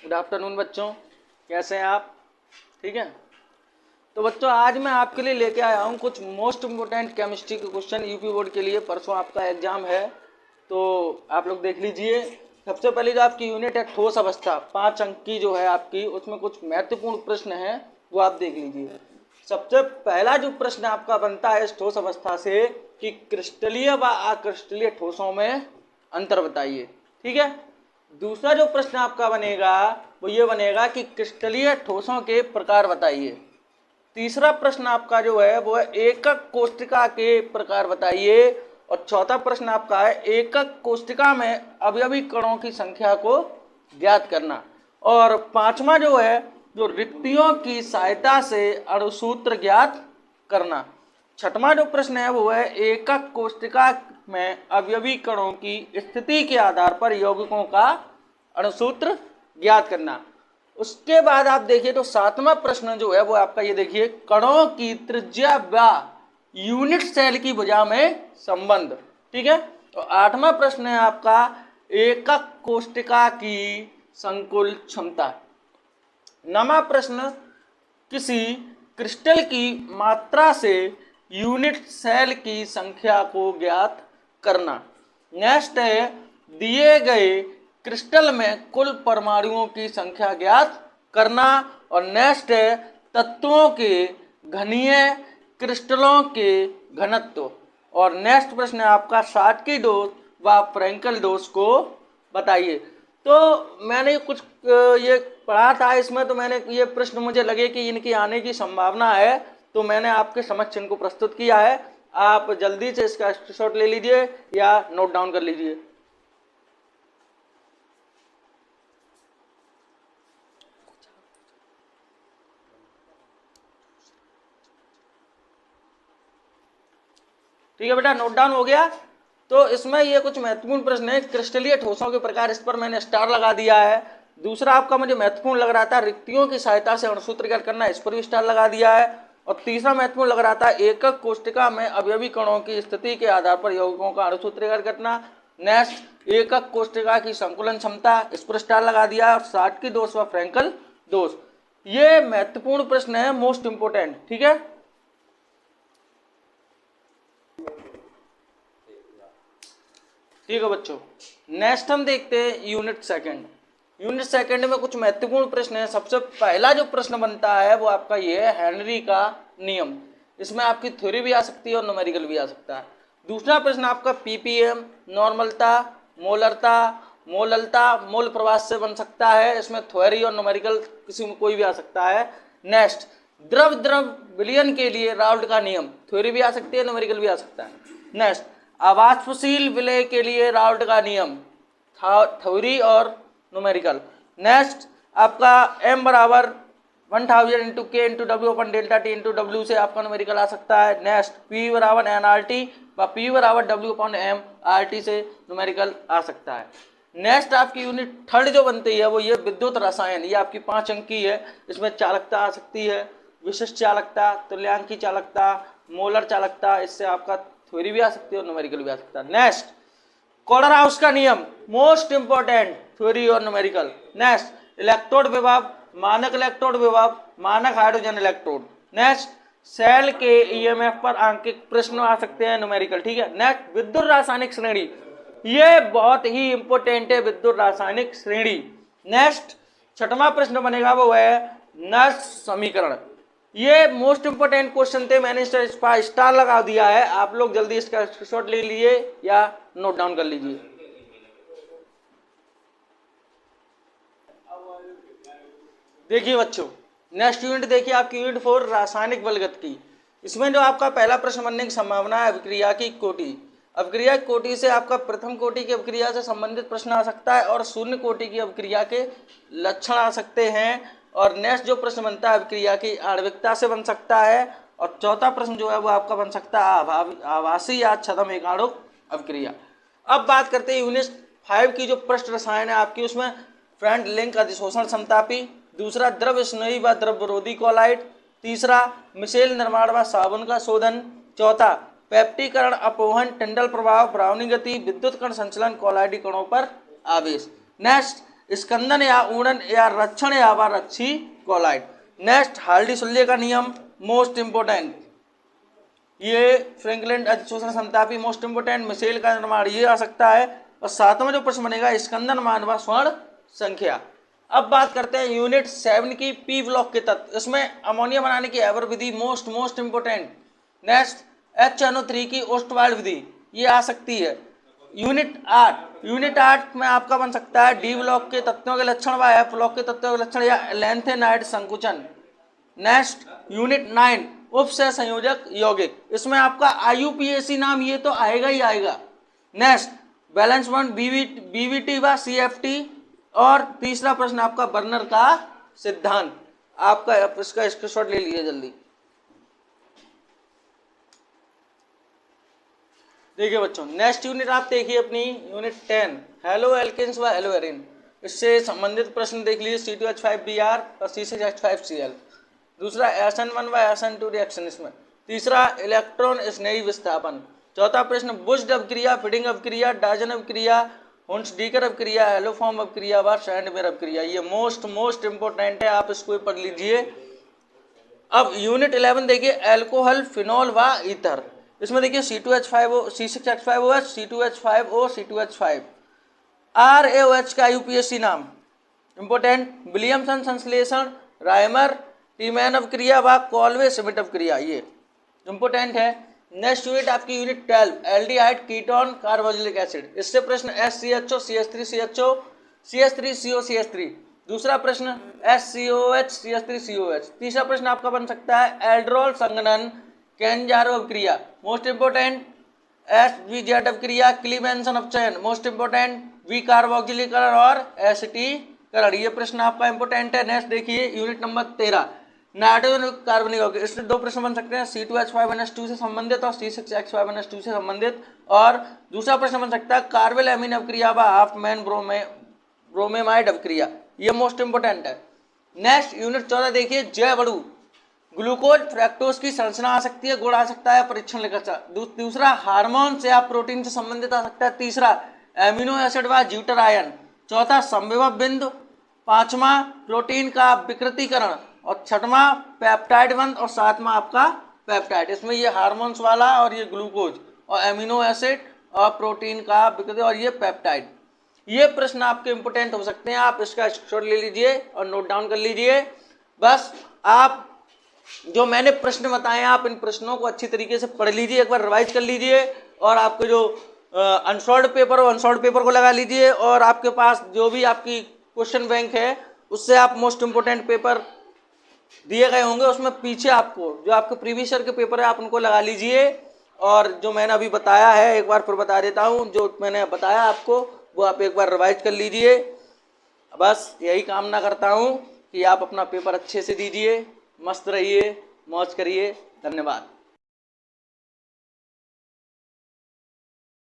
Good afternoon बच्चों, कैसे हैं आप? ठीक है। तो बच्चों आज मैं आपके लिए लेके आया हूँ कुछ मोस्ट इम्पोर्टेंट केमिस्ट्री के क्वेश्चन यूपी बोर्ड के लिए। परसों आपका एग्जाम है तो आप लोग देख लीजिए। सबसे पहले जो आपकी यूनिट है ठोस अवस्था, 5 अंक की जो है आपकी, उसमें कुछ महत्वपूर्ण प्रश्न हैं वो आप देख लीजिए। सबसे पहला जो प्रश्न आपका बनता है इस ठोस अवस्था से कि क्रिस्टलीय व अक्रिस्टलीय ठोसों में अंतर बताइए। ठीक है। दूसरा जो प्रश्न आपका बनेगा वो ये बनेगा कि क्रिस्टलीय ठोसों के प्रकार बताइए। तीसरा प्रश्न आपका जो है वो है एकक कोष्टिका के प्रकार बताइए। और चौथा प्रश्न आपका है एकक कोष्टिका में अवयवी कणों की संख्या को ज्ञात करना। और पांचवा जो है जो रिक्तियों की सहायता से अणुसूत्र ज्ञात करना। छठवां जो प्रश्न है वो है एकक कोष्टिका में अवयवी कणों की स्थिति के आधार पर यौगिकों का अणुसूत्र ज्ञात करना। उसके बाद आप देखिए तो सातवां प्रश्न जो है वो आपका ये देखिए, कणों की त्रिज्या व यूनिट सेल की भुजा में संबंध। ठीक है। तो आठवां प्रश्न है आपका एकक कोष्टिका की संकुल क्षमता। नौवां प्रश्न किसी क्रिस्टल की मात्रा से यूनिट सेल की संख्या को ज्ञात करना। नेक्स्ट है दिए गए क्रिस्टल में कुल परमाणुओं की संख्या ज्ञात करना। और नेक्स्ट है तत्वों के घनीय क्रिस्टलों के घनत्व। और नेक्स्ट प्रश्न है आपका शाटकी डोज व फ्रैंकल डोज को बताइए। तो मैंने कुछ ये पढ़ा था इसमें, तो मैंने ये प्रश्न मुझे लगे कि इनकी आने की संभावना है तो मैंने आपके समक्ष इनको प्रस्तुत किया है। आप जल्दी से इसका स्क्रीनशॉट ले लीजिए या नोट डाउन कर लीजिए। ठीक है बेटा, नोट डाउन हो गया। तो इसमें ये कुछ महत्वपूर्ण प्रश्न है। क्रिस्टलीय ठोसों के प्रकार, इस पर मैंने स्टार लगा दिया है। दूसरा आपका मुझे महत्वपूर्ण लग रहा था रिक्तियों की सहायता से अणुसूत्र ज्ञात करना, इस पर भी स्टार लगा दिया है। और तीसरा महत्वपूर्ण लग रहा था एकक कोष्टिका में अवयवी कणों की स्थिति के आधार पर यौगिकों का अणुसूत्र ज्ञात करना। नेक्स्ट एकक कोष्टिका की संकुलन क्षमता, इस पर स्टार लगा दिया। और शाटकी दोष व फ्रैंकल दोष, ये महत्वपूर्ण प्रश्न है, मोस्ट इंपोर्टेंट। ठीक है। ठीक है बच्चों, नेक्स्ट हम देखते हैं यूनिट सेकंड। यूनिट सेकंड में कुछ महत्वपूर्ण प्रश्न है। सबसे पहला जो प्रश्न बनता है वो आपका ये है हेनरी का नियम। इसमें आपकी थ्योरी भी आ सकती है और न्यूमेरिकल भी आ सकता है। दूसरा प्रश्न आपका पीपीएम, नॉर्मलता, मोलरता, मोललता, मोल प्रवास से बन सकता है। इसमें थ्योरी और न्यूमेरिकल किसी में कोई भी आ सकता है। नेक्स्ट द्रव द्रव विलयन के लिए राउल्ट का नियम, थ्योरी भी आ सकती है, न्यूमेरिकल भी आ सकता है। नेक्स्ट अवाष्पशील विलय के लिए राउल्ट का नियम, थ्योरी और न्यूमेरिकल। नेक्स्ट आपका m बराबर 1000 इंटू के इंटू डब्ल्यू अपन डेल्टा टी इंटू डब्ल्यू से आपका न्यूमेरिकल आ सकता है। नेक्स्ट p बराबर एन आर टी व p बराबर डब्ल्यू अपन एम आर टी से न्यूमेरिकल आ सकता है। नेक्स्ट आपकी यूनिट थर्ड जो बनती है वो ये विद्युत रसायन, ये आपकी 5 अंक की है। इसमें चालकता आ सकती है, विशिष्ट चालकता, तुल्यांकी चालकता, मोलर चालकता, इससे आपका थ्योरी भी आ सकती है और न्यूमेरिकल भी आ सकता है। नेक्स्ट कोलराउस का नियम, मोस्ट इंपोर्टेंट, थ्योरी और न्यूमेरिकल। नेक्स्ट इलेक्ट्रोड विभव, मानक इलेक्ट्रोड विभव, मानक हाइड्रोजन इलेक्ट्रोड। नेक्स्ट सेल के ईएमएफ पर आंकिक प्रश्न आ सकते हैं, न्यूमेरिकल। ठीक है। नेक्स्ट विद्युत रासायनिक श्रेणी, ये बहुत ही इंपोर्टेंट है, विद्युत रासायनिक श्रेणी। नेक्स्ट छठवां प्रश्न बनेगा वो है नर्स समीकरण, ये मोस्ट इंपोर्टेंट क्वेश्चन थे, मैंने इस पर स्टार लगा दिया है। आप लोग जल्दी इसका स्क्रीनशॉट ले लीजिए या नोट डाउन कर लीजिए। देखिए बच्चों, नेक्स्ट यूनिट देखिए आपकी यूनिट 4 रासायनिक बलगत की। इसमें जो आपका पहला प्रश्न बनने की संभावना है अभिक्रिया की कोटि। अभिक्रिया की कोटि से आपका प्रथम कोटि की अभिक्रिया से संबंधित प्रश्न आ सकता है और शून्य कोटि की अभिक्रिया के लक्षण आ सकते हैं। और नेक्स्ट जो प्रश्न बनता है अभिक्रिया की आणविकता से बन सकता है। और चौथा प्रश्न जो है वो आपका बन सकता है आभासी या छद्म एकाणुक अभिक्रिया। अब बात करते हैं यूनिट 5 की जो पृष्ठ रसायन है आपकी, उसमें फ्रंट लिंक अधिशोषण समतापी, दूसरा द्रव स्नेही व द्रव विरोधी कोलाइड, तीसरा मिशेल निर्माण व साबुन का शोधन, चौथा पेप्टीकरण अपोहन टिंडल प्रभाव ब्राउनी गति विद्युत कण संचलन कोलाइडी कणों पर आवेश। नेक्स्ट स्कंदन या ऊर्णन या रक्षण या अवारक्षी कोलाइड। नेक्स्ट, हार्डी सुल्ले का नियम मोस्ट इंपोर्टेंट, ये फ्रैंकलिन अधिशोषण समतापी मोस्ट इंपोर्टेंट, मिसेल का निर्माण ये आ सकता है। और सातवां जो प्रश्न बनेगा स्कंदन मान व स्वर्ण संख्या। अब बात करते हैं यूनिट 7 की पी ब्लॉक के तत्व, इसमें अमोनिया बनाने की एवर विधि मोस्ट इंपोर्टेंट। नेक्स्ट, HNO3 की ओस्टवाल्ड विधि ये आ सकती है। यूनिट 8 में आपका बन सकता है डी ब्लॉक के तत्वों के लक्षण व एफ ब्लॉक के तत्वों के लक्षण या लैंथेनाइड संकुचन। नेक्स्ट, यूनिट 9 उपसह संयोजक यौगिक, इसमें आपका IUPAC नाम ये तो आएगा ही आएगा। नेक्स्ट, बैलेंस बॉन्ड BBT व CFT। और तीसरा प्रश्न आपका बर्नर का सिद्धांत, आपका इसका स्क्रीनशॉट ले लीजिए जल्दी। देखिए बच्चों, नेक्स्ट यूनिट आप देखिए अपनी यूनिट 10 हेलो एल्केन्स व हेलो एरिन, इससे संबंधित प्रश्न देख लीजिए C2H5Br और C6H5Cl। दूसरा SN1 व SN2 रिएक्शन इसमें। तीसरा इलेक्ट्रॉन स्नेही विस्थापन। चौथा प्रश्न बुश्ड अपक्रिया, फीडिंग अपक्रिया, डायजन अपक्रिया, हुंसडीकर अपक्रिया, एलोफॉर्म अपक्रिया व सैंडमेयर अपक्रिया। ये मोस्ट इंपोर्टेंट है, आप इसको पढ़ लीजिए। अब यूनिट 11 देखिए एल्कोहल, फिनॉल व ईथर, इसमें देखिए C2H5O, C6H5OH, C2H5O, C2H5। RaOH का UPSC नाम इंपोर्टेंट, विलियमसन संश्लेषण, राइमर टीमैन अपक्रिया व कॉलवे श्मिट अपक्रिया, ये इंपोर्टेंट है। नेक्स्ट यूनिट आपकी unit 12 aldehyde, ketone, carboxylic acid, इससे प्रश्न SCHO, CH3CHO, CH3CO, CH3। दूसरा प्रश्न SCOH, CH3COH। तीसरा प्रश्न आपका बन सकता है एल्ड्रोल संघनन, कैंजारो अपक्रिया, most important. SVZ अपक्रिया, क्लीमेंसन अपचयन, most important. V कार्बोक्सिलीकरण और एसिटीकरण, ये प्रश्न आपका इंपोर्टेंट है। नेक्स्ट देखिए यूनिट नंबर 13 नाइट्रोजन कार्बनिक यौगिक, इससे दो प्रश्न बन सकते हैं C2H5NH2 से संबंधित और C6H5NH2 से संबंधित। और दूसरा प्रश्न बन सकता है कार्बेल एमीन अपक्रिया व हाफ मैन ब्रोमेमाइड अपक्रिया, ये मोस्ट इंपोर्टेंट है। नेक्स्ट यूनिट 14 देखिए जैव अणु, ग्लूकोज फ्रैक्टोज की संरचना आ सकती है, गुण आ सकता है, परीक्षण लिखा। दूसरा हार्मोन से आप प्रोटीन से संबंधित आ सकता है। तीसरा एमिनो एसिड व ज्यूटर आयन। चौथा संविभव बिंदु। पांचवा प्रोटीन का विकृतीकरण और छठवां पेप्टाइड बंध और सातवां आपका पेप्टाइड। इसमें ये हार्मोन्स वाला और ये ग्लूकोज और एमिनो एसिड और प्रोटीन का विकृति और ये पेप्टाइड, ये प्रश्न आपके इंपोर्टेंट हो सकते हैं। आप इसका स्क्रीनशॉट ले लीजिए और नोट डाउन कर लीजिए। बस आप जो मैंने प्रश्न बताए आप इन प्रश्नों को अच्छी तरीके से पढ़ लीजिए, एक बार रिवाइज कर लीजिए और आपके जो अनसॉल्व्ड पेपर हो अनसॉल्व्ड पेपर को लगा लीजिए और आपके पास जो भी आपकी क्वेश्चन बैंक है उससे आप मोस्ट इंपोर्टेंट पेपर दिए गए होंगे उसमें पीछे आपको जो आपके प्रीवियस ईयर के पेपर है आप उनको लगा लीजिए। और जो मैंने अभी बताया है एक बार फिर बता देता हूँ, जो मैंने बताया आपको वो आप एक बार रिवाइज कर लीजिए। बस यही कामना करता हूँ कि आप अपना पेपर अच्छे से दीजिए, मस्त रहिए, मौज करिए। धन्यवाद।